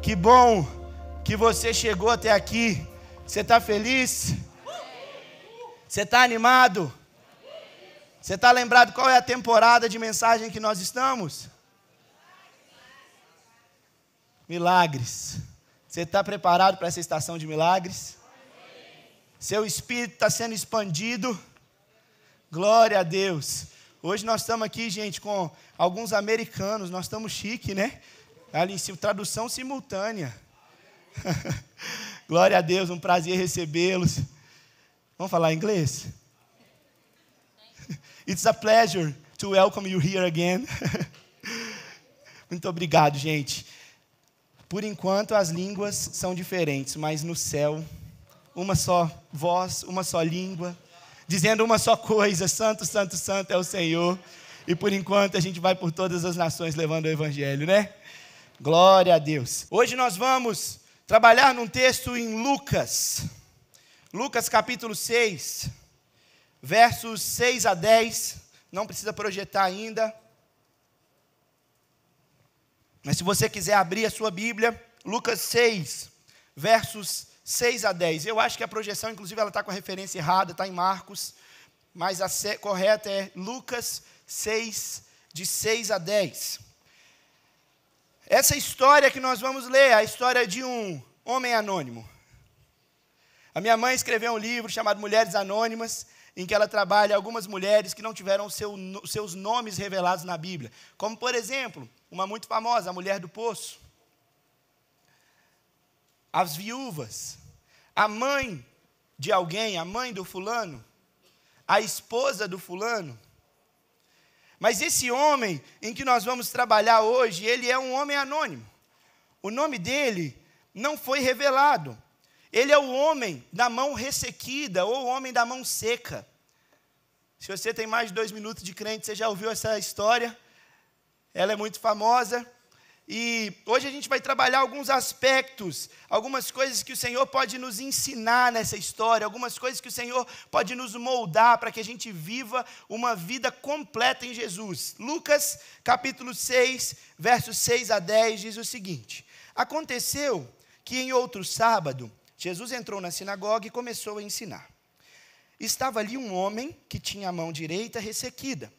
Que bom que você chegou até aqui. Você está feliz? Você está animado? Você está lembrado qual é a temporada de mensagem que nós estamos? Milagres. Você está preparado para essa estação de milagres? Seu espírito está sendo expandido? Glória a Deus. Hoje nós estamos aqui, gente, com alguns americanos. Nós estamos chique, né? Ali em cima, tradução simultânea. Glória a Deus, um prazer recebê-los. Vamos falar inglês? It's a pleasure to welcome you here again. Muito obrigado, gente. Por enquanto as línguas são diferentes, mas no céu, uma só voz, uma só língua, dizendo uma só coisa: santo, santo, santo é o Senhor. E por enquanto a gente vai por todas as nações levando o evangelho, né? Glória a Deus. Hoje nós vamos trabalhar num texto em Lucas. Lucas capítulo 6, versos 6 a 10. Não precisa projetar ainda. Mas se você quiser abrir a sua Bíblia, Lucas 6, versos 6 a 10. Eu acho que a projeção, inclusive, ela está com a referência errada, está em Marcos. Mas a correta é Lucas 6, de 6 a 10. Essa história que nós vamos ler é a história de um homem anônimo. A minha mãe escreveu um livro chamado Mulheres Anônimas, em que ela trabalha algumas mulheres que não tiveram seus nomes revelados na Bíblia. Como, por exemplo, uma muito famosa, a mulher do poço. As viúvas. A mãe de alguém, a mãe do fulano. A esposa do fulano. Mas esse homem em que nós vamos trabalhar hoje, ele é um homem anônimo. O nome dele não foi revelado. Ele é o homem da mão ressequida, ou o homem da mão seca. Se você tem mais de 2 minutos de crente, você já ouviu essa história? Ela é muito famosa. E hoje a gente vai trabalhar alguns aspectos, algumas coisas que o Senhor pode nos ensinar nessa história, algumas coisas que o Senhor pode nos moldar para que a gente viva uma vida completa em Jesus. Lucas, capítulo 6, versos 6 a 10, diz o seguinte: aconteceu que em outro sábado, Jesus entrou na sinagoga e começou a ensinar. Estava ali um homem que tinha a mão direita ressequida.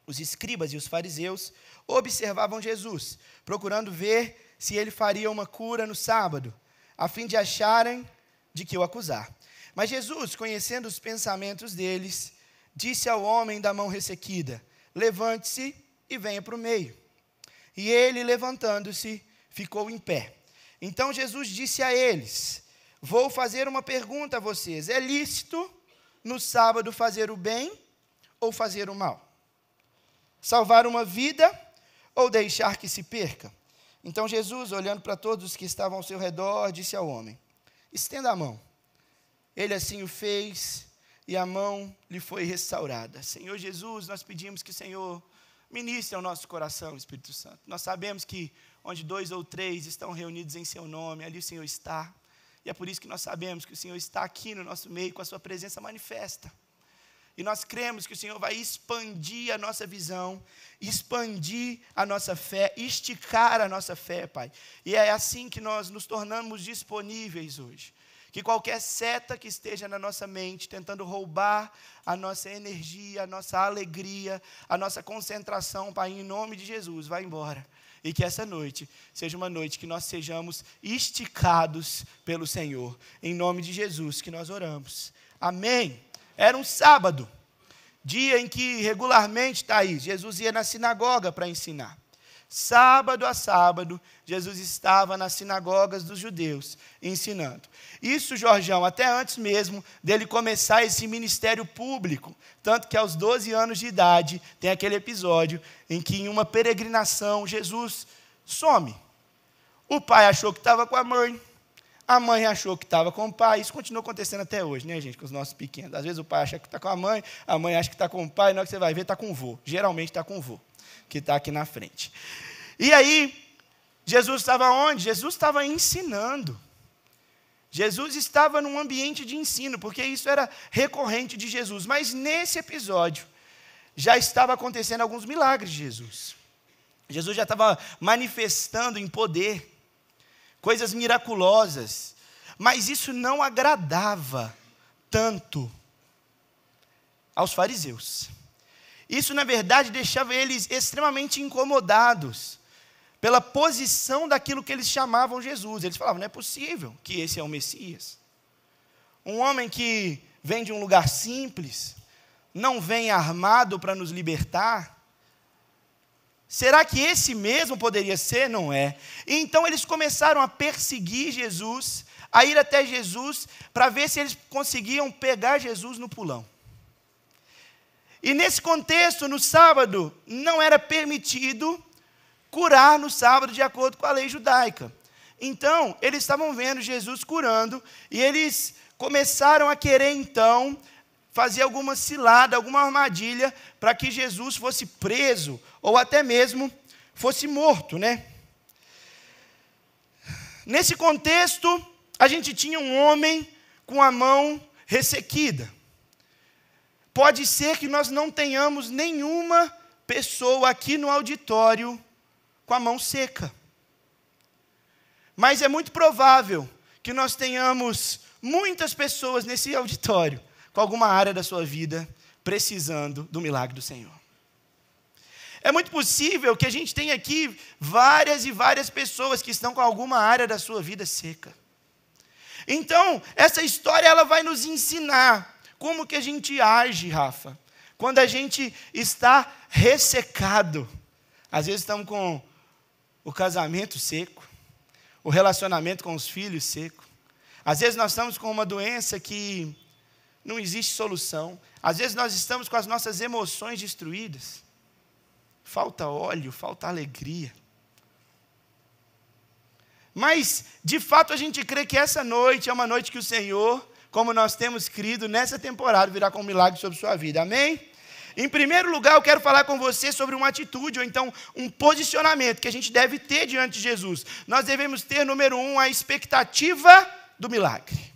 Os escribas e os fariseus observavam Jesus, procurando ver se ele faria uma cura no sábado, a fim de acharem de que o acusar. Mas Jesus, conhecendo os pensamentos deles, disse ao homem da mão ressequida: levante-se e venha para o meio. E ele, levantando-se, ficou em pé. Então Jesus disse a eles: vou fazer uma pergunta a vocês. É lícito no sábado fazer o bem ou fazer o mal? Salvar uma vida ou deixar que se perca? Então Jesus, olhando para todos os que estavam ao seu redor, disse ao homem: estenda a mão. Ele assim o fez e a mão lhe foi restaurada. Senhor Jesus, nós pedimos que o Senhor ministre ao nosso coração, Espírito Santo. Nós sabemos que onde 2 ou 3 estão reunidos em seu nome, ali o Senhor está. E é por isso que nós sabemos que o Senhor está aqui no nosso meio com a sua presença manifesta. E nós cremos que o Senhor vai expandir a nossa visão, expandir a nossa fé, esticar a nossa fé, Pai. E é assim que nós nos tornamos disponíveis hoje. Que qualquer seta que esteja na nossa mente, tentando roubar a nossa energia, a nossa alegria, a nossa concentração, Pai, em nome de Jesus, vá embora. E que essa noite seja uma noite que nós sejamos esticados pelo Senhor. Em nome de Jesus que nós oramos. Amém. Era um sábado, dia em que regularmente, Thaís, Jesus ia na sinagoga para ensinar. Sábado a sábado, Jesus estava nas sinagogas dos judeus, ensinando. Isso, Jorjão, até antes mesmo dele começar esse ministério público. Tanto que aos 12 anos de idade, tem aquele episódio em que em uma peregrinação, Jesus some. O pai achou que estava com a mãe achou que estava com o pai. Isso continua acontecendo até hoje, né, gente, com os nossos pequenos. Às vezes o pai acha que está com a mãe acha que está com o pai, na hora que você vai ver, está com o vô. Geralmente está com o vô, que está aqui na frente. E aí, Jesus estava onde? Jesus estava ensinando. Jesus estava num ambiente de ensino, porque isso era recorrente de Jesus. Mas nesse episódio, já estava acontecendo alguns milagres de Jesus. Jesus já estava manifestando em poder. coisas miraculosas, mas isso não agradava tanto aos fariseus. Isso, na verdade, deixava eles extremamente incomodados pela posição daquilo que eles chamavam Jesus. Eles falavam, não é possível que esse é o Messias. Um homem que vem de um lugar simples, não vem armado para nos libertar. Será que esse mesmo poderia ser? Não é. E então eles começaram a perseguir Jesus, a ir até Jesus, para ver se eles conseguiam pegar Jesus no pulão. E nesse contexto, no sábado, não era permitido curar no sábado de acordo com a lei judaica. Então, eles estavam vendo Jesus curando, e eles começaram a querer então fazer alguma cilada, alguma armadilha, para que Jesus fosse preso, ou até mesmo fosse morto, né? Nesse contexto, a gente tinha um homem com a mão ressequida. Pode ser que nós não tenhamos nenhuma pessoa aqui no auditório com a mão seca. Mas é muito provável que nós tenhamos muitas pessoas nesse auditório com alguma área da sua vida precisando do milagre do Senhor. É muito possível que a gente tenha aqui várias e várias pessoas que estão com alguma área da sua vida seca. Então, essa história ela vai nos ensinar como que a gente age, Rafa, quando a gente está ressecado. Às vezes estamos com o casamento seco, o relacionamento com os filhos seco. Às vezes nós estamos com uma doença que não existe solução. Às vezes nós estamos com as nossas emoções destruídas. Falta óleo, falta alegria. Mas, de fato, a gente crê que essa noite é uma noite que o Senhor, como nós temos crido nessa temporada, virá com um milagre sobre sua vida. Amém? Em primeiro lugar, eu quero falar com você sobre uma atitude, ou então um posicionamento que a gente deve ter diante de Jesus. Nós devemos ter, número 1, a expectativa do milagre.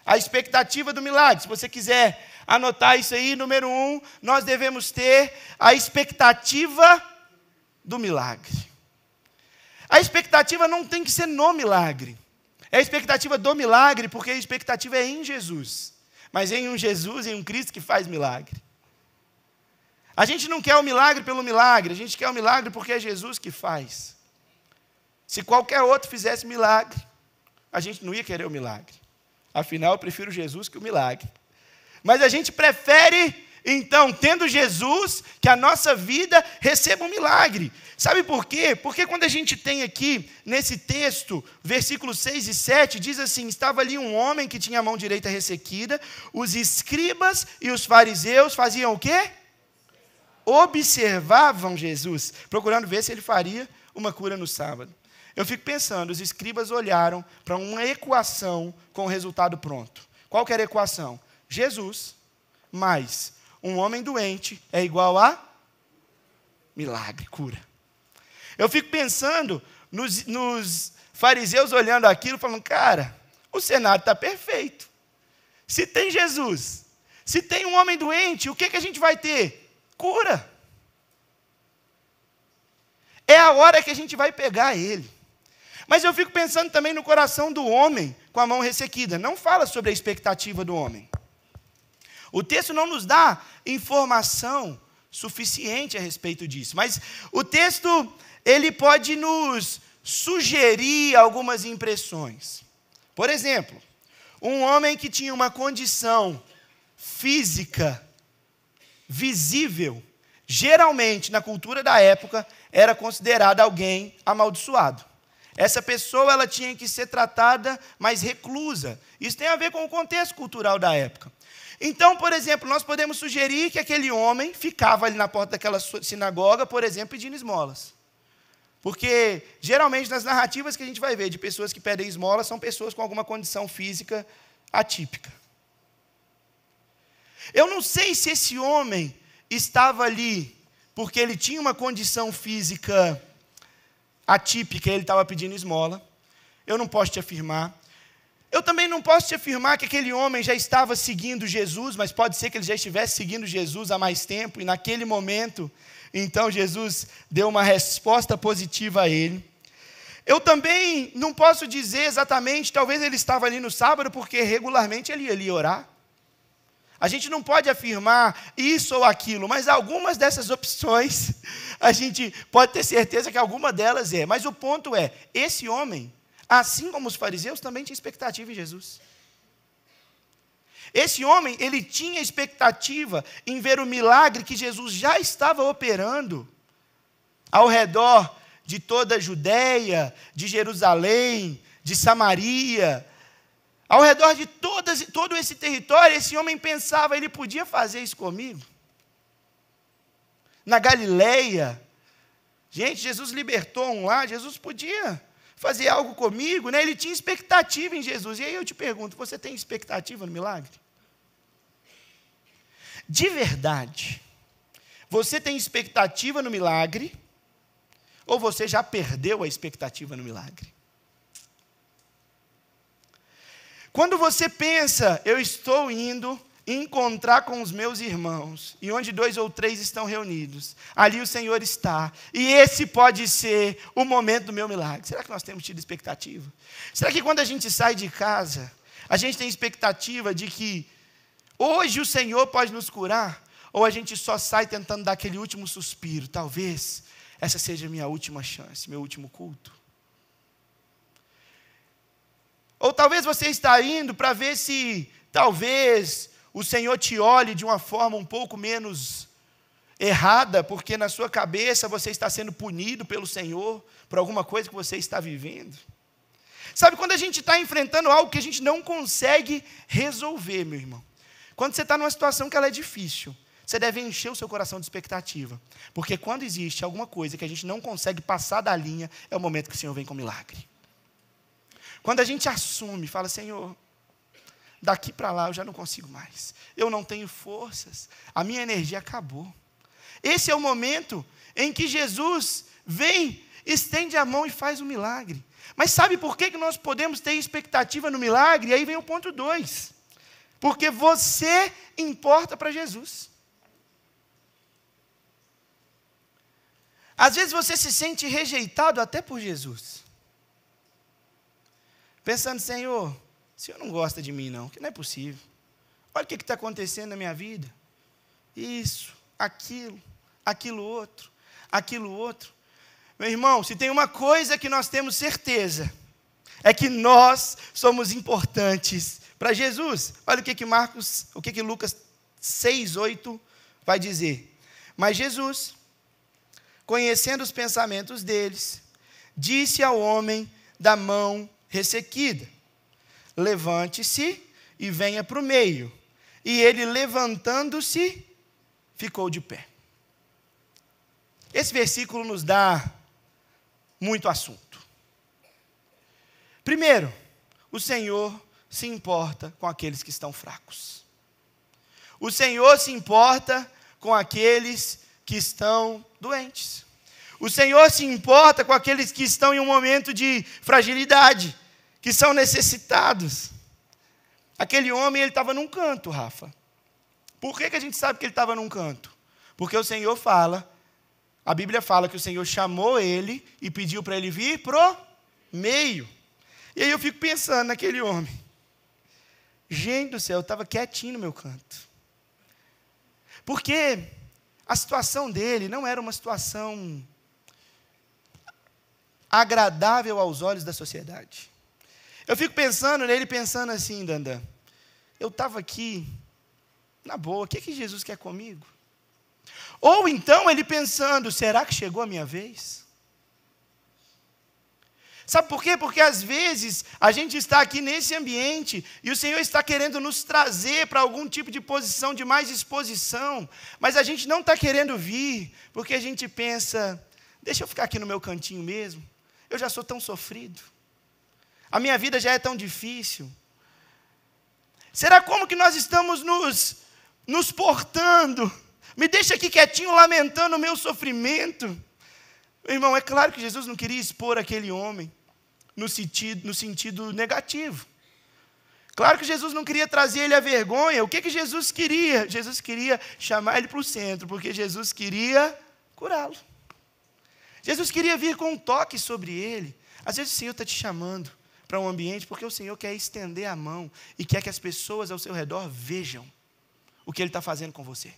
A expectativa do milagre. Se você quiser anotar isso aí, número 1, nós devemos ter a expectativa do milagre. A expectativa não tem que ser no milagre. É a expectativa do milagre, porque a expectativa é em Jesus. Mas em um Jesus, em um Cristo que faz milagre. A gente não quer o milagre pelo milagre, a gente quer o milagre porque é Jesus que faz. Se qualquer outro fizesse milagre, a gente não ia querer o milagre. Afinal, eu prefiro Jesus que o milagre. Mas a gente prefere, então, tendo Jesus, que a nossa vida receba um milagre. Sabe por quê? Porque quando a gente tem aqui, nesse texto, versículos 6 e 7, diz assim, estava ali um homem que tinha a mão direita ressequida, os escribas e os fariseus faziam o quê? Observavam Jesus, procurando ver se ele faria uma cura no sábado. Eu fico pensando, os escribas olharam para uma equação com o resultado pronto. Qual que era a equação? Jesus mais um homem doente é igual a milagre, cura. Eu fico pensando nos fariseus olhando aquilo, falando, cara, o cenário está perfeito. Se tem Jesus, se tem um homem doente, o que a gente vai ter? Cura. É a hora que a gente vai pegar ele. Mas eu fico pensando também no coração do homem com a mão ressequida. Não fala sobre a expectativa do homem. O texto não nos dá informação suficiente a respeito disso. Mas o texto, ele pode nos sugerir algumas impressões. Por exemplo, um homem que tinha uma condição física visível, geralmente na cultura da época, era considerado alguém amaldiçoado. Essa pessoa ela tinha que ser tratada mais reclusa. Isso tem a ver com o contexto cultural da época. Então, por exemplo, nós podemos sugerir que aquele homem ficava ali na porta daquela sinagoga, por exemplo, pedindo esmolas. Porque, geralmente, nas narrativas que a gente vai ver de pessoas que pedem esmolas, são pessoas com alguma condição física atípica. Eu não sei se esse homem estava ali porque ele tinha uma condição física atípica, ele estava pedindo esmola. Eu não posso te afirmar. Eu também não posso te afirmar que aquele homem já estava seguindo Jesus, mas pode ser que ele já estivesse seguindo Jesus há mais tempo, e naquele momento, então Jesus deu uma resposta positiva a ele. Eu também não posso dizer exatamente, talvez ele estava ali no sábado, porque regularmente ele ia ali orar. A gente não pode afirmar isso ou aquilo, mas algumas dessas opções, a gente pode ter certeza que alguma delas é. Mas o ponto é, esse homem, assim como os fariseus, também tinha expectativa em Jesus. Esse homem, ele tinha expectativa em ver o milagre que Jesus já estava operando ao redor de toda a Judéia, de Jerusalém, de Samaria. Ao redor de todo esse território, esse homem pensava, ele podia fazer isso comigo? Na Galileia, gente, Jesus libertou um lá, Jesus podia fazer algo comigo, né? Ele tinha expectativa em Jesus. E aí eu te pergunto, você tem expectativa no milagre? De verdade, você tem expectativa no milagre? Ou você já perdeu a expectativa no milagre? Quando você pensa, eu estou indo encontrar com os meus irmãos, e onde 2 ou 3 estão reunidos, ali o Senhor está, e esse pode ser o momento do meu milagre. Será que nós temos tido expectativa? Será que quando a gente sai de casa, a gente tem expectativa de que hoje o Senhor pode nos curar? Ou a gente só sai tentando dar aquele último suspiro? Talvez essa seja a minha última chance, meu último culto. Ou talvez você está indo para ver se, talvez, o Senhor te olhe de uma forma um pouco menos errada, porque na sua cabeça você está sendo punido pelo Senhor, por alguma coisa que você está vivendo. Sabe, quando a gente está enfrentando algo que a gente não consegue resolver, meu irmão, quando você está numa situação que ela é difícil, você deve encher o seu coração de expectativa, porque quando existe alguma coisa que a gente não consegue passar da linha, é o momento que o Senhor vem com milagre. Quando a gente assume, fala, Senhor, daqui para lá eu já não consigo mais, eu não tenho forças, a minha energia acabou. Esse é o momento em que Jesus vem, estende a mão e faz o milagre. Mas sabe por que nós podemos ter expectativa no milagre? E aí vem o ponto 2. Porque você importa para Jesus. Às vezes você se sente rejeitado até por Jesus. Pensando, Senhor, o Senhor não gosta de mim não, que não é possível. Olha o que está acontecendo na minha vida. Isso, aquilo outro. Meu irmão, se tem uma coisa que nós temos certeza, é que nós somos importantes para Jesus. Olha o que Lucas 6:8 vai dizer. Mas Jesus, conhecendo os pensamentos deles, disse ao homem da mão ressequida, levante-se e venha para o meio. E ele, levantando-se, ficou de pé. Esse versículo nos dá muito assunto. Primeiro, o Senhor se importa com aqueles que estão fracos. O Senhor se importa com aqueles que estão doentes. O Senhor se importa com aqueles que estão em um momento de fragilidade, que são necessitados. Aquele homem, ele estava num canto, Rafa. Por que a gente sabe que ele estava num canto? Porque o Senhor fala, a Bíblia fala que o Senhor chamou ele e pediu para ele vir pro meio. E aí eu fico pensando naquele homem. Gente do céu, eu estava quietinho no meu canto. Porque a situação dele não era uma situação agradável aos olhos da sociedade. Eu fico pensando nele, pensando assim, Dandan, eu estava aqui, na boa, o que Jesus quer comigo? Ou então ele pensando, será que chegou a minha vez? Sabe por quê? Porque às vezes a gente está aqui nesse ambiente e o Senhor está querendo nos trazer para algum tipo de posição de mais exposição, mas a gente não está querendo vir, porque a gente pensa, deixa eu ficar aqui no meu cantinho mesmo, eu já sou tão sofrido, a minha vida já é tão difícil. Será como que nós estamos nos portando? Me deixa aqui quietinho lamentando o meu sofrimento. Meu irmão, é claro que Jesus não queria expor aquele homem no sentido negativo. Claro que Jesus não queria trazer ele à vergonha. O que Jesus queria? Jesus queria chamar ele para o centro, porque Jesus queria curá-lo. Jesus queria vir com um toque sobre ele. Às vezes o Senhor está te chamando para um ambiente porque o Senhor quer estender a mão e quer que as pessoas ao seu redor vejam o que Ele está fazendo com você.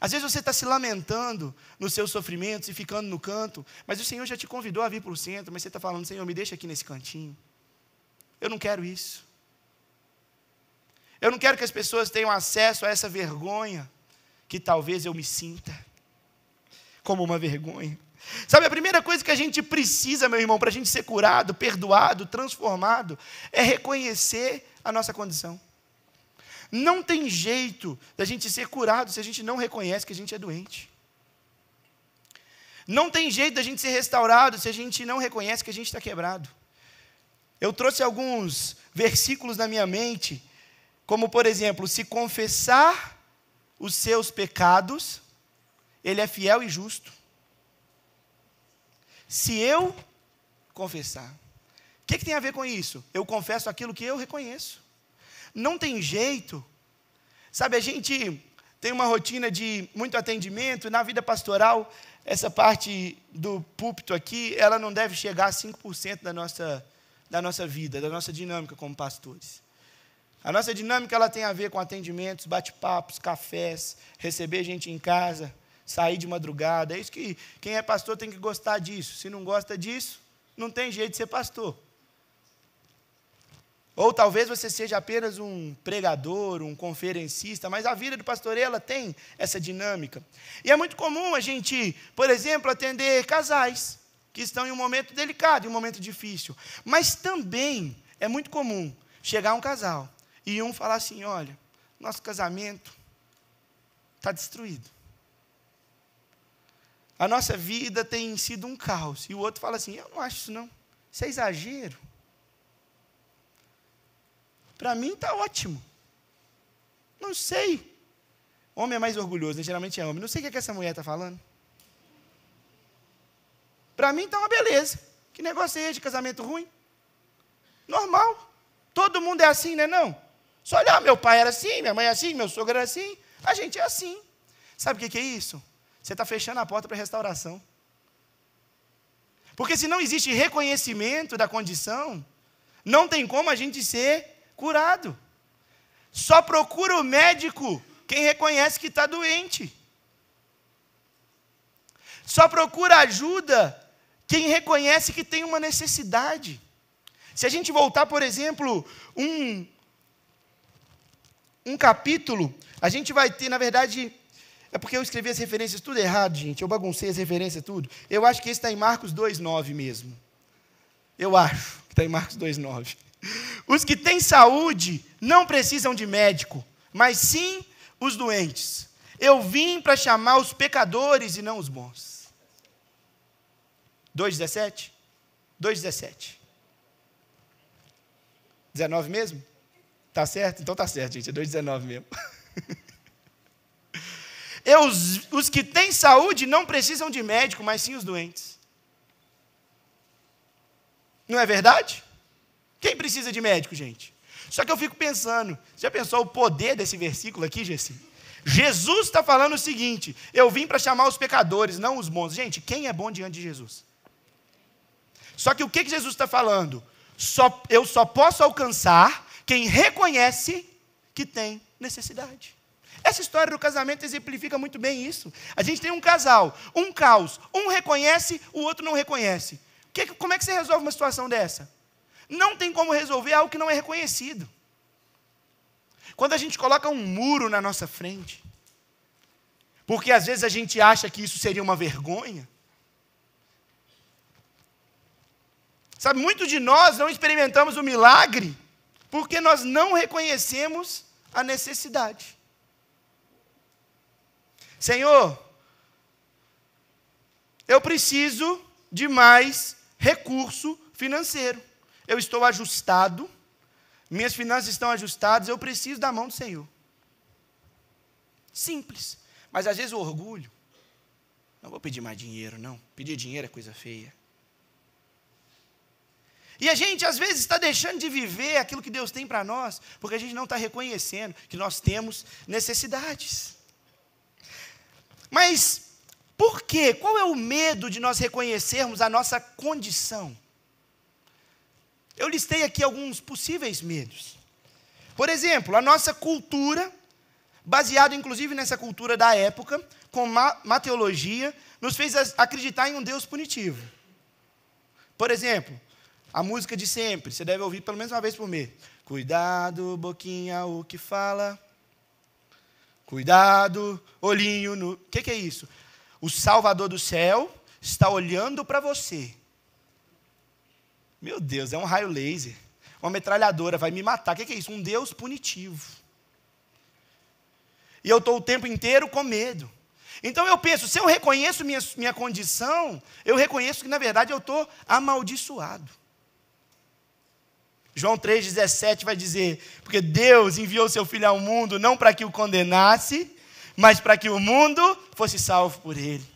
Às vezes você está se lamentando nos seus sofrimentos e ficando no canto, mas o Senhor já te convidou a vir para o centro, mas você está falando, Senhor, me deixa aqui nesse cantinho. Eu não quero isso. Eu não quero que as pessoas tenham acesso a essa vergonha que talvez eu me sinta como uma vergonha. Sabe, a primeira coisa que a gente precisa, meu irmão, para a gente ser curado, perdoado, transformado, é reconhecer a nossa condição. Não tem jeito da gente ser curado se a gente não reconhece que a gente é doente. Não tem jeito da gente ser restaurado se a gente não reconhece que a gente está quebrado. Eu trouxe alguns versículos na minha mente, como por exemplo, se confessar os seus pecados, Ele é fiel e justo. Se eu confessar. O que tem a ver com isso? Eu confesso aquilo que eu reconheço. Não tem jeito. Sabe, a gente tem uma rotina de muito atendimento, na vida pastoral, essa parte do púlpito aqui, ela não deve chegar a 5% da nossa vida, da nossa dinâmica como pastores. A nossa dinâmica ela tem a ver com atendimentos, bate-papos, cafés, receber gente em casa, sair de madrugada. É isso que quem é pastor tem que gostar disso. Se não gosta disso, não tem jeito de ser pastor. Ou talvez você seja apenas um pregador, um conferencista, mas a vida do pastoreio ela tem essa dinâmica. E é muito comum a gente, por exemplo, atender casais que estão em um momento delicado, em um momento difícil. Mas também é muito comum chegar um casal e um falar assim, olha, nosso casamento está destruído. A nossa vida tem sido um caos. E o outro fala assim, eu não acho isso não, isso é exagero. Para mim está ótimo. Não sei. Homem é mais orgulhoso, né? Geralmente é homem. Não sei o que essa mulher está falando. Para mim está uma beleza. Que negócio é esse de casamento ruim? Normal. Todo mundo é assim, né não? Só olhar, meu pai era assim, minha mãe é assim, meu sogro era assim. A gente é assim. Sabe o que é isso? Você está fechando a porta para a restauração. Porque se não existe reconhecimento da condição, não tem como a gente ser curado. Só procura o médico quem reconhece que está doente. Só procura ajuda quem reconhece que tem uma necessidade. Se a gente voltar, por exemplo, um capítulo, a gente vai ter, na verdade, é porque eu escrevi as referências tudo errado, gente, eu baguncei as referências tudo. Eu acho que esse está em Marcos 2,9 mesmo. Eu acho que está em Marcos 2,9. Os que têm saúde não precisam de médico, mas sim os doentes. Eu vim para chamar os pecadores e não os bons. 2,17? 2,17. 19 mesmo? Tá certo? Então tá certo, gente, é 2,19 mesmo. Os que têm saúde não precisam de médico, mas sim os doentes. Não é verdade? Quem precisa de médico, gente? Só que eu fico pensando, já pensou o poder desse versículo aqui, Gessi? Jesus está falando o seguinte, eu vim para chamar os pecadores, não os bons. Gente, quem é bom diante de Jesus? Só que o que Jesus está falando? Eu só posso alcançar quem reconhece que tem necessidade. Essa história do casamento exemplifica muito bem isso. A gente tem um casal, um caos, um reconhece, o outro não reconhece. Como é que você resolve uma situação dessa? Não tem como resolver algo que não é reconhecido. Quando a gente coloca um muro na nossa frente, porque às vezes a gente acha que isso seria uma vergonha. Sabe, muitos de nós não experimentamos o milagre porque nós não reconhecemos a necessidade. Senhor, eu preciso de mais recurso financeiro. Eu estou ajustado, minhas finanças estão ajustadas, eu preciso da mão do Senhor. Simples. Mas às vezes o orgulho, não vou pedir mais dinheiro, não. Pedir dinheiro é coisa feia. E a gente às vezes está deixando de viver aquilo que Deus tem para nós, porque a gente não está reconhecendo que nós temos necessidades. Mas por quê? Qual é o medo de nós reconhecermos a nossa condição? Eu listei aqui alguns possíveis medos. Por exemplo, a nossa cultura, baseada inclusive nessa cultura da época, com má teologia, nos fez acreditar em um Deus punitivo. Por exemplo, a música de sempre, você deve ouvir pelo menos uma vez por mês. Cuidado, boquinha, o que fala. Cuidado, olhinho no... O que é isso? O Salvador do céu está olhando para você. Meu Deus, é um raio laser. Uma metralhadora, vai me matar. O que é isso? Um Deus punitivo. E eu estou o tempo inteiro com medo. Então eu penso, se eu reconheço minha condição, eu reconheço que na verdade eu estou amaldiçoado. João 3,17 vai dizer, porque Deus enviou seu Filho ao mundo, não para que o condenasse, mas para que o mundo fosse salvo por ele.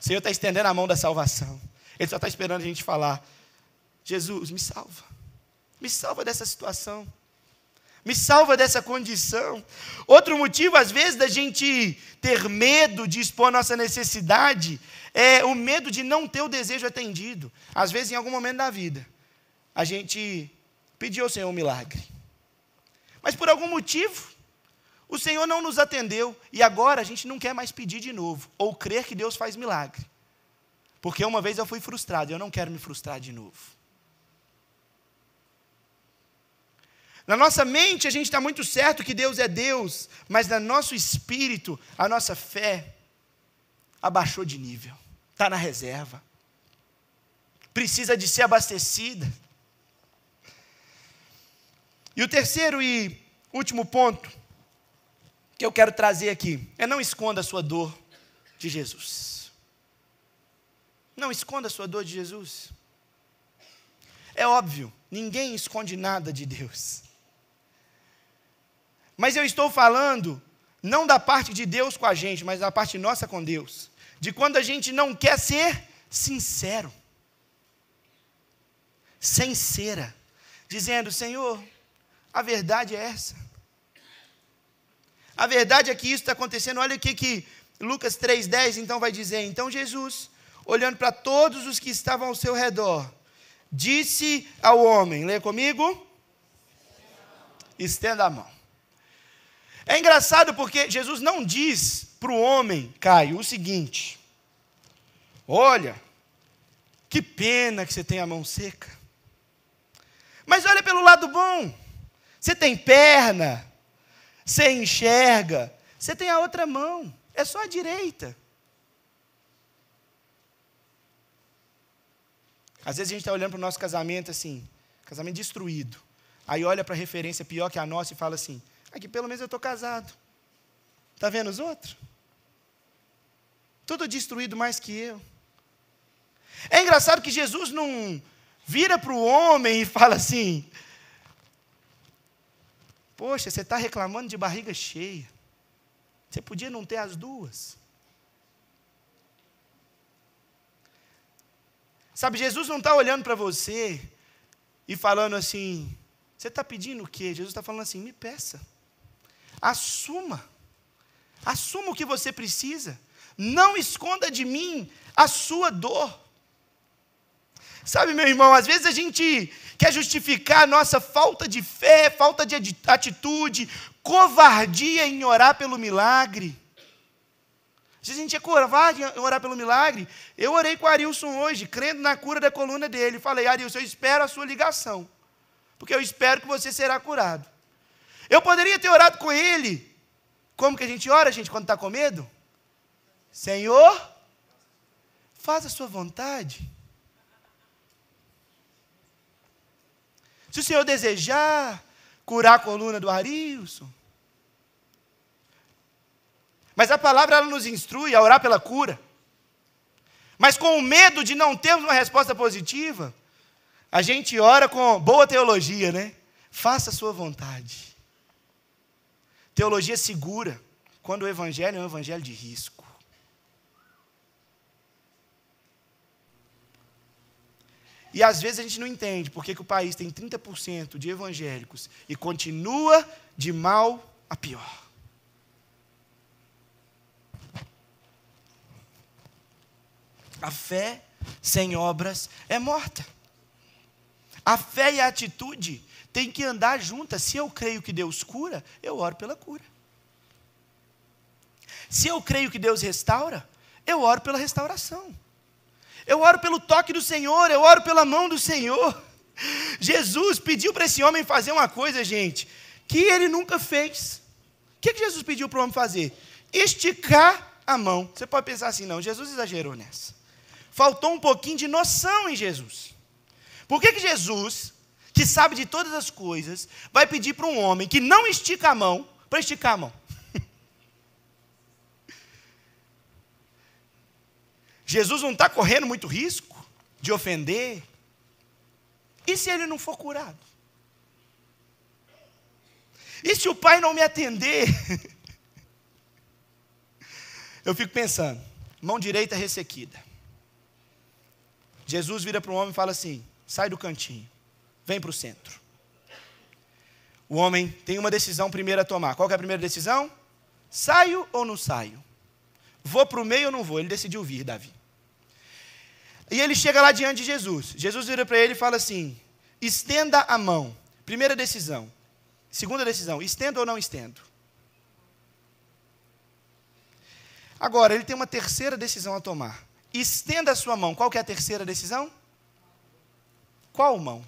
O Senhor está estendendo a mão da salvação. Ele só está esperando a gente falar, Jesus, me salva dessa situação, me salva dessa condição. Outro motivo, às vezes, da gente ter medo de expor nossa necessidade, é o medo de não ter o desejo atendido. Às vezes, em algum momento da vida, a gente pediu ao Senhor um milagre. Mas por algum motivo, o Senhor não nos atendeu. E agora a gente não quer mais pedir de novo. Ou crer que Deus faz milagre. Porque uma vez eu fui frustrado. Eu não quero me frustrar de novo. Na nossa mente a gente está muito certo que Deus é Deus. Mas no nosso espírito, a nossa fé abaixou de nível. Está na reserva. Precisa de ser abastecida. E o terceiro e último ponto que eu quero trazer aqui é não esconda a sua dor de Jesus. Não esconda a sua dor de Jesus. É óbvio, ninguém esconde nada de Deus. Mas eu estou falando não da parte de Deus com a gente, mas da parte nossa com Deus. De quando a gente não quer ser sincero. Sincera. Dizendo, Senhor, a verdade é essa. A verdade é que isso está acontecendo. Olha o que Lucas 3,10 então vai dizer. Então Jesus, olhando para todos os que estavam ao seu redor, disse ao homem, leia comigo, estenda a mão. É engraçado porque Jesus não diz para o homem, Caio, o seguinte, olha, que pena que você tem a mão seca. Mas olha pelo lado bom. Você tem perna, você enxerga, você tem a outra mão, é só a direita. Às vezes a gente está olhando para o nosso casamento assim, casamento destruído. Aí olha para a referência pior que a nossa e fala assim, aqui pelo menos eu estou casado. Está vendo os outros? Tudo destruído mais que eu. É engraçado que Jesus não vira para o homem e fala assim, poxa, você está reclamando de barriga cheia. Você podia não ter as duas. Sabe, Jesus não está olhando para você e falando assim, você está pedindo o quê? Jesus está falando assim, me peça. Assuma. Assuma o que você precisa. Não esconda de mim a sua dor. Sabe, meu irmão, às vezes a gente quer justificar a nossa falta de fé, falta de atitude, covardia em orar pelo milagre. Às vezes a gente é covarde em orar pelo milagre. Eu orei com o Arilson hoje, crendo na cura da coluna dele. Falei, Arilson, eu espero a sua ligação, porque eu espero que você será curado. Eu poderia ter orado com ele. Como que a gente ora, gente, quando está com medo? Senhor, faz a sua vontade. Se o Senhor desejar curar a coluna do Arilson. Mas a palavra ela nos instrui a orar pela cura. Mas com o medo de não termos uma resposta positiva, a gente ora com boa teologia, né? Faça a sua vontade. Teologia segura, quando o evangelho é um evangelho de risco. E às vezes a gente não entende por que o país tem 30% de evangélicos e continua de mal a pior. A fé sem obras é morta. A fé e a atitude têm que andar juntas. Se eu creio que Deus cura, eu oro pela cura. Se eu creio que Deus restaura, eu oro pela restauração. Eu oro pelo toque do Senhor, eu oro pela mão do Senhor. Jesus pediu para esse homem fazer uma coisa, gente, que ele nunca fez. O que Jesus pediu para o homem fazer? Esticar a mão. Você pode pensar assim, não, Jesus exagerou nessa. Faltou um pouquinho de noção em Jesus. Por que Jesus, que sabe de todas as coisas, vai pedir para um homem que não estica a mão, para esticar a mão? Jesus não está correndo muito risco de ofender? E se ele não for curado? E se o pai não me atender? Eu fico pensando, mão direita ressequida. Jesus vira para o homem e fala assim, sai do cantinho, vem para o centro. O homem tem uma decisão primeiro a tomar. Qual que é a primeira decisão? Saio ou não saio? Vou para o meio ou não vou? Ele decidiu vir, Davi. E ele chega lá diante de Jesus. Jesus vira para ele e fala assim, estenda a mão. Primeira decisão. Segunda decisão, estendo ou não estendo? Agora, ele tem uma terceira decisão a tomar. Estenda a sua mão. Qual que é a terceira decisão? Qual mão?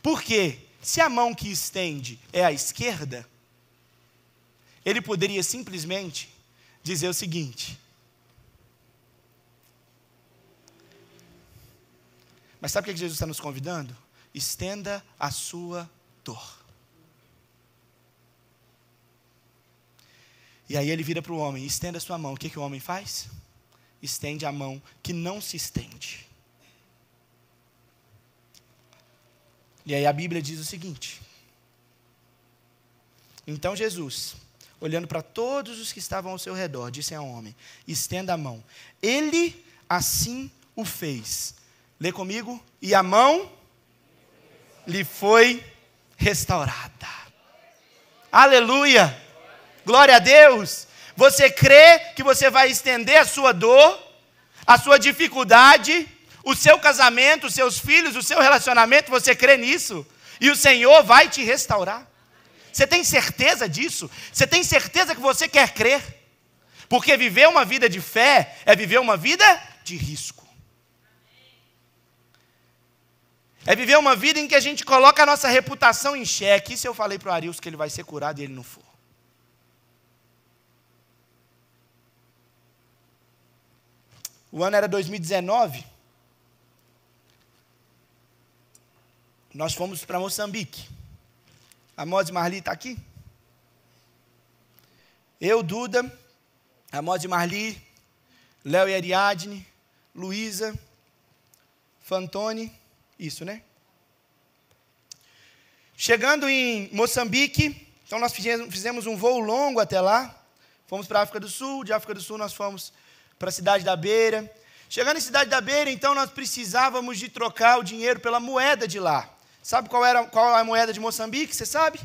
Porque se a mão que estende é a esquerda, ele poderia simplesmente dizer o seguinte. Mas sabe o que Jesus está nos convidando? Estenda a sua dor. E aí ele vira para o homem, estenda a sua mão. O que o homem faz? Estende a mão que não se estende. E aí a Bíblia diz o seguinte. Então Jesus, olhando para todos os que estavam ao seu redor, disse ao homem, estenda a mão. Ele assim o fez. Lê comigo. E a mão lhe foi restaurada. Aleluia! Glória a Deus! Você crê que você vai estender a sua dor, a sua dificuldade, o seu casamento, os seus filhos, o seu relacionamento, você crê nisso? E o Senhor vai te restaurar. Você tem certeza disso? Você tem certeza que você quer crer? Porque viver uma vida de fé é viver uma vida de risco. É viver uma vida em que a gente coloca a nossa reputação em xeque. E se eu falei para o Arilson que ele vai ser curado e ele não for? O ano era 2019. Nós fomos para Moçambique. A Mose Marli está aqui? Eu, Duda, a Mose Marli, Léo e Ariadne, Luísa, Fantoni, isso, né? Chegando em Moçambique, então nós fizemos um voo longo até lá. Fomos para a África do Sul, de África do Sul nós fomos para a Cidade da Beira. Chegando em Cidade da Beira, então nós precisávamos de trocar o dinheiro pela moeda de lá. Sabe qual é a moeda de Moçambique? Você sabe?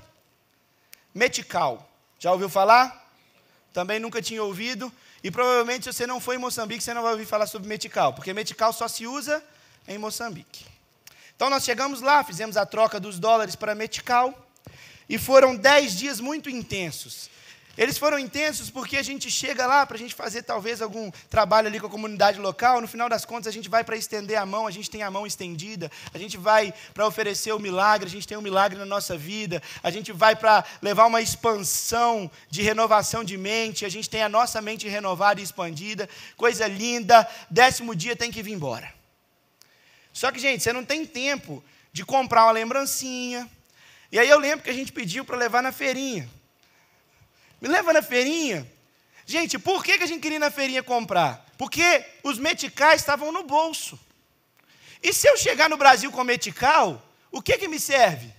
Metical. Já ouviu falar? Também nunca tinha ouvido. E provavelmente se você não foi em Moçambique, você não vai ouvir falar sobre metical, porque metical só se usa em Moçambique. Então nós chegamos lá, fizemos a troca dos dólares para metical, e foram 10 dias muito intensos. Eles foram intensos porque a gente chega lá para a gente fazer talvez algum trabalho ali com a comunidade local. No final das contas, a gente vai para estender a mão, a gente tem a mão estendida. A gente vai para oferecer o milagre, a gente tem um milagre na nossa vida. A gente vai para levar uma expansão de renovação de mente. A gente tem a nossa mente renovada e expandida. Coisa linda. 10º dia tem que vir embora. Só que, gente, você não tem tempo de comprar uma lembrancinha. E aí eu lembro que a gente pediu para levar na feirinha. Me leva na feirinha. Gente, por que a gente queria ir na feirinha comprar? Porque os meticais estavam no bolso. E se eu chegar no Brasil com metical, o que me serve?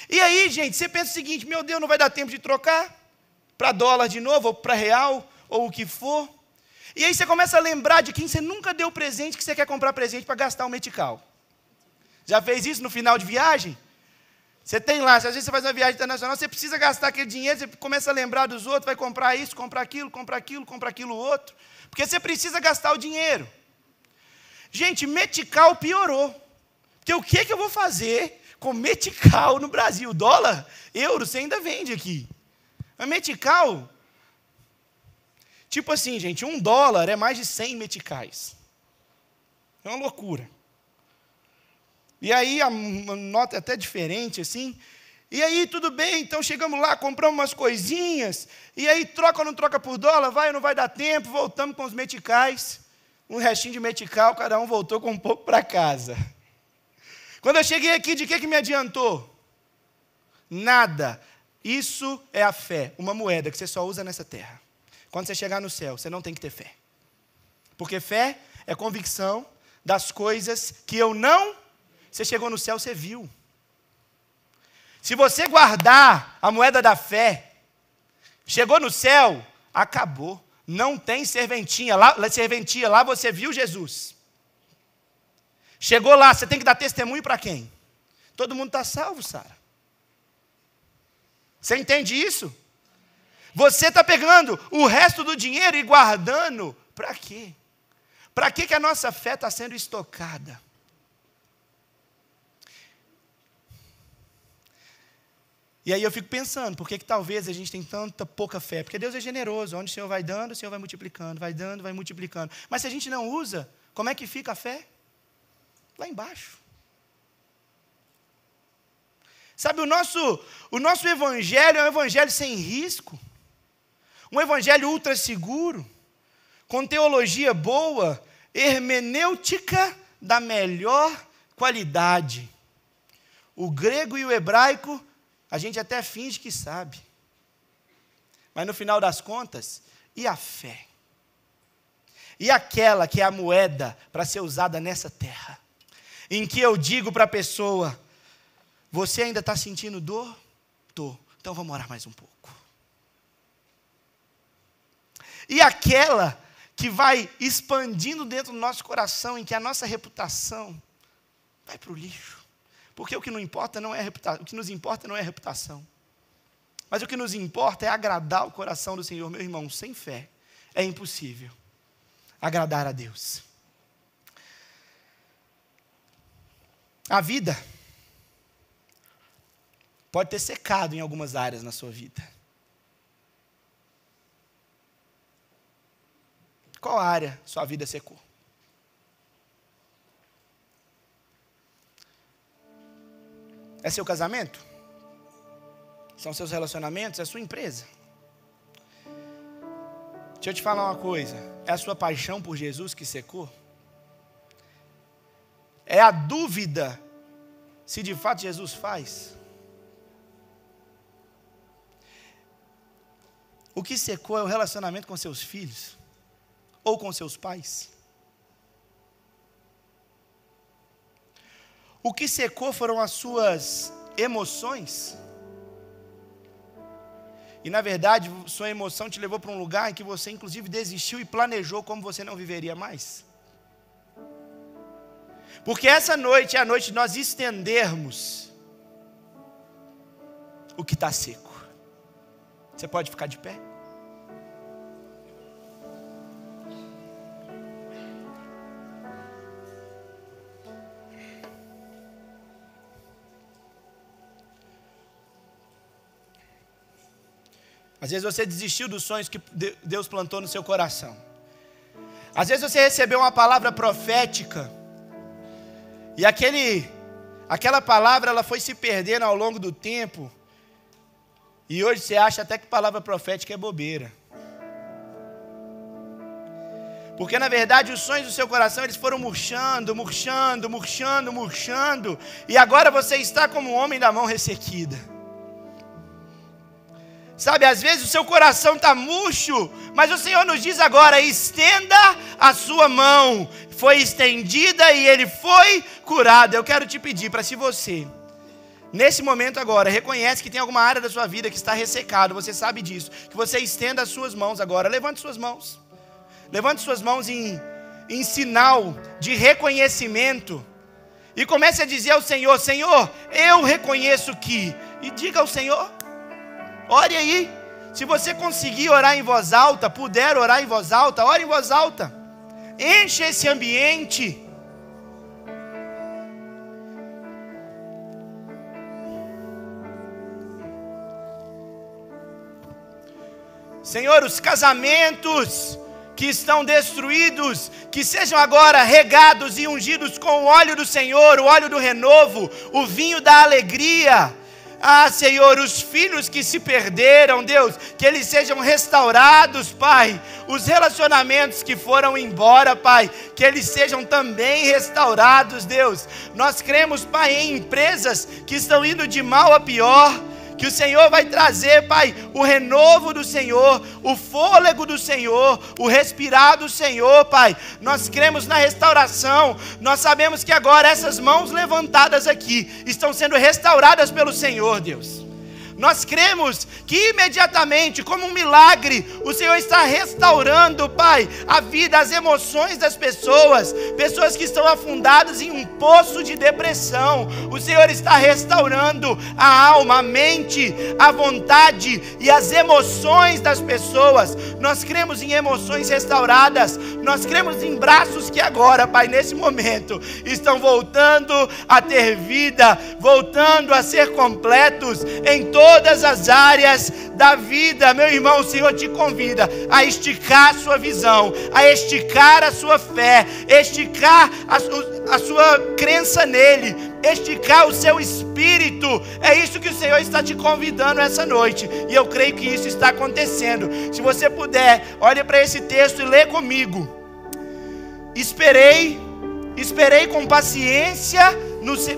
E aí, gente, você pensa o seguinte, meu Deus, não vai dar tempo de trocar para dólar de novo, ou para real, ou o que for. E aí você começa a lembrar de quem você nunca deu presente, que você quer comprar presente para gastar o metical. Já fez isso no final de viagem? Você tem lá, se às vezes você faz uma viagem internacional, você precisa gastar aquele dinheiro, você começa a lembrar dos outros, vai comprar isso, comprar aquilo outro. Porque você precisa gastar o dinheiro. Gente, metical piorou. Porque o que eu vou fazer com metical no Brasil? Dólar, euro, você ainda vende aqui. Mas metical, tipo assim, gente, $1 é mais de 100 meticais. É uma loucura. E aí a nota é até diferente, assim. E aí, tudo bem, então chegamos lá, compramos umas coisinhas. E aí, troca ou não troca por dólar? Vai ou não vai dar tempo? Voltamos com os meticais. Um restinho de metical, cada um voltou com um pouco para casa. Quando eu cheguei aqui, de que me adiantou? Nada. Isso é a fé, uma moeda que você só usa nessa terra. Quando você chegar no céu, você não tem que ter fé. Porque fé é convicção das coisas que eu não... Você chegou no céu, você viu. Se você guardar a moeda da fé, chegou no céu, acabou. Não tem serventia. Lá você viu Jesus. Chegou lá, você tem que dar testemunho para quem? Todo mundo está salvo, Sara. Você entende isso? Você está pegando o resto do dinheiro e guardando para quê? Para que a nossa fé está sendo estocada? E aí eu fico pensando, por que talvez a gente tem tanta pouca fé? Porque Deus é generoso, onde o Senhor vai dando, o Senhor vai multiplicando, vai dando, vai multiplicando. Mas se a gente não usa, como é que fica a fé? Lá embaixo. Sabe, o nosso evangelho é um evangelho sem risco, um evangelho ultra seguro, com teologia boa, hermenêutica da melhor qualidade. O grego e o hebraico, a gente até finge que sabe. Mas no final das contas, e a fé? E aquela que é a moeda para ser usada nessa terra? Em que eu digo para a pessoa, você ainda está sentindo dor? Estou. Então vamos orar mais um pouco. E aquela que vai expandindo dentro do nosso coração, em que a nossa reputação vai para o lixo. Porque o que não importa não é a reputação, o que nos importa não é a reputação. Mas o que nos importa é agradar o coração do Senhor, meu irmão. Sem fé é impossível agradar a Deus. A vida pode ter secado em algumas áreas na sua vida. Qual área sua vida secou? É seu casamento? São seus relacionamentos? É sua empresa? Deixa eu te falar uma coisa. É a sua paixão por Jesus que secou? É a dúvida se de fato Jesus faz? O que secou é o relacionamento com seus filhos? Ou com seus pais? O que secou foram as suas emoções? E na verdade, sua emoção te levou para um lugar em que você inclusive desistiu e planejou como você não viveria mais? Porque essa noite é a noite de nós estendermos o que está seco. Você pode ficar de pé? Às vezes você desistiu dos sonhos que Deus plantou no seu coração. Às vezes você recebeu uma palavra profética e aquela palavra ela foi se perdendo ao longo do tempo. E hoje você acha até que palavra profética é bobeira. Porque na verdade os sonhos do seu coração eles foram murchando. E agora você está como um homem da mão ressequida. Sabe, às vezes o seu coração está murcho, mas o Senhor nos diz agora, estenda a sua mão. Foi estendida e ele foi curado. Eu quero te pedir para, se você, nesse momento agora, reconhece que tem alguma área da sua vida que está ressecado, você sabe disso, que você estenda as suas mãos agora. Levante suas mãos. Levante suas mãos em sinal de reconhecimento E comece a dizer ao Senhor: Senhor, eu reconheço que. E diga ao Senhor, ore aí. Se você conseguir orar em voz alta, puder orar em voz alta, ore em voz alta. Enche esse ambiente. Senhor, os casamentos que estão destruídos, que sejam agora regados e ungidos com o óleo do Senhor, o óleo do renovo, o vinho da alegria. Ah, Senhor, os filhos que se perderam, Deus, que eles sejam restaurados, Pai. Os relacionamentos que foram embora, Pai, que eles sejam também restaurados, Deus. Nós cremos, Pai, em empresas que estão indo de mal a pior, que o Senhor vai trazer, Pai, o renovo do Senhor, o fôlego do Senhor, o respirar do Senhor, Pai. Nós cremos na restauração. Nós sabemos que agora essas mãos levantadas aqui estão sendo restauradas pelo Senhor, Deus. Nós cremos que imediatamente, como um milagre, o Senhor está restaurando, Pai, a vida, as emoções das pessoas, pessoas que estão afundadas em um poço de depressão. O Senhor está restaurando a alma, a mente, a vontade e as emoções das pessoas. Nós cremos em emoções restauradas. Nós cremos em braços que agora, Pai, nesse momento, estão voltando a ter vida, voltando a ser completos em todas as áreas da vida. Meu irmão, o Senhor te convida a esticar a sua visão, a esticar a sua fé, esticar a sua crença nele, esticar o seu espírito. É isso que o Senhor está te convidando essa noite, e eu creio que isso está acontecendo. Se você puder, olhe para esse texto e lê comigo. Esperei com paciência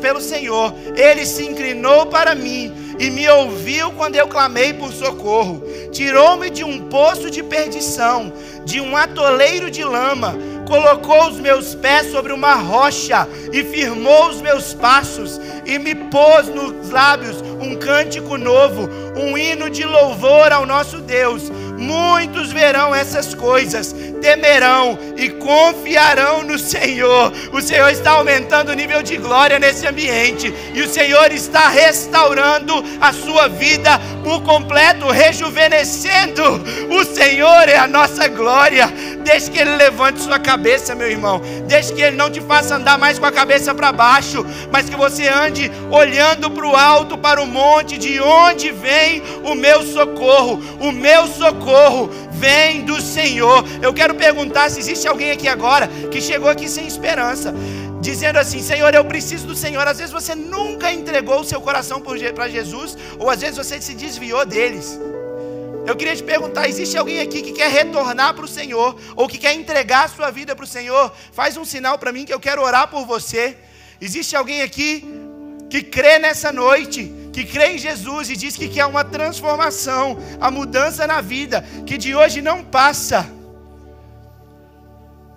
pelo Senhor. Ele se inclinou para mim e me ouviu quando eu clamei por socorro. Tirou-me de um poço de perdição, de um atoleiro de lama. Colocou os meus pés sobre uma rocha e firmou os meus passos, e me pôs nos lábios um cântico novo, um hino de louvor ao nosso Deus. Muitos verão essas coisas, temerão e confiarão no Senhor. O Senhor está aumentando o nível de glória nesse ambiente, e o Senhor está restaurando a sua vida por completo, rejuvenescendo. O Senhor é a nossa glória. Deixe que Ele levante sua cabeça, meu irmão. Deixe que Ele não te faça andar mais com a cabeça para baixo, mas que você ande olhando para o alto, para o monte, de onde vem o meu socorro. O meu socorro vem do Senhor. Eu quero perguntar se existe alguém aqui agora que chegou aqui sem esperança, dizendo assim: Senhor, eu preciso do Senhor. Às vezes você nunca entregou o seu coração para Jesus, ou às vezes você se desviou deles. Eu queria te perguntar: existe alguém aqui que quer retornar para o Senhor, ou que quer entregar a sua vida para o Senhor? Faz um sinal para mim que eu quero orar por você. Existe alguém aqui que crê nessa noite, que crê em Jesus e diz que quer uma transformação, a mudança na vida, que de hoje não passa?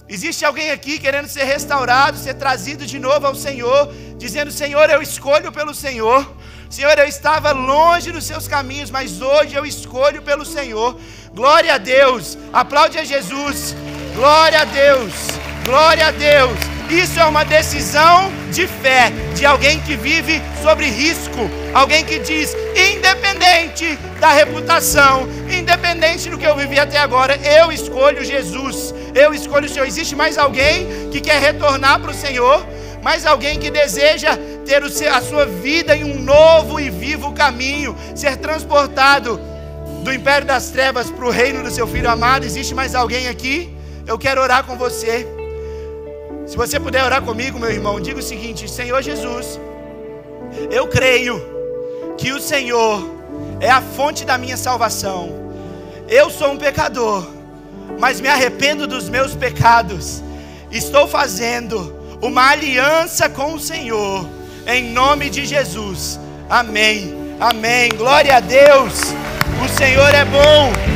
Existe alguém aqui querendo ser restaurado, ser trazido de novo ao Senhor, dizendo: Senhor, eu escolho pelo Senhor. Senhor, eu estava longe dos seus caminhos, mas hoje eu escolho pelo Senhor. Glória a Deus. Aplaude a Jesus. Glória a Deus. Glória a Deus. Isso é uma decisão de fé, de alguém que vive sobre risco, alguém que diz: independente da reputação, independente do que eu vivi até agora, eu escolho Jesus, eu escolho o Senhor. Existe mais alguém que quer retornar para o Senhor? Mais alguém que deseja ter a sua vida em um novo e vivo caminho, ser transportado do império das trevas para o reino do seu Filho amado? Existe mais alguém aqui? Eu quero orar com você. Se você puder orar comigo, meu irmão, diga o seguinte: Senhor Jesus, eu creio que o Senhor é a fonte da minha salvação. Eu sou um pecador, mas me arrependo dos meus pecados. Estou fazendo uma aliança com o Senhor, em nome de Jesus. Amém. Amém. Glória a Deus. O Senhor é bom.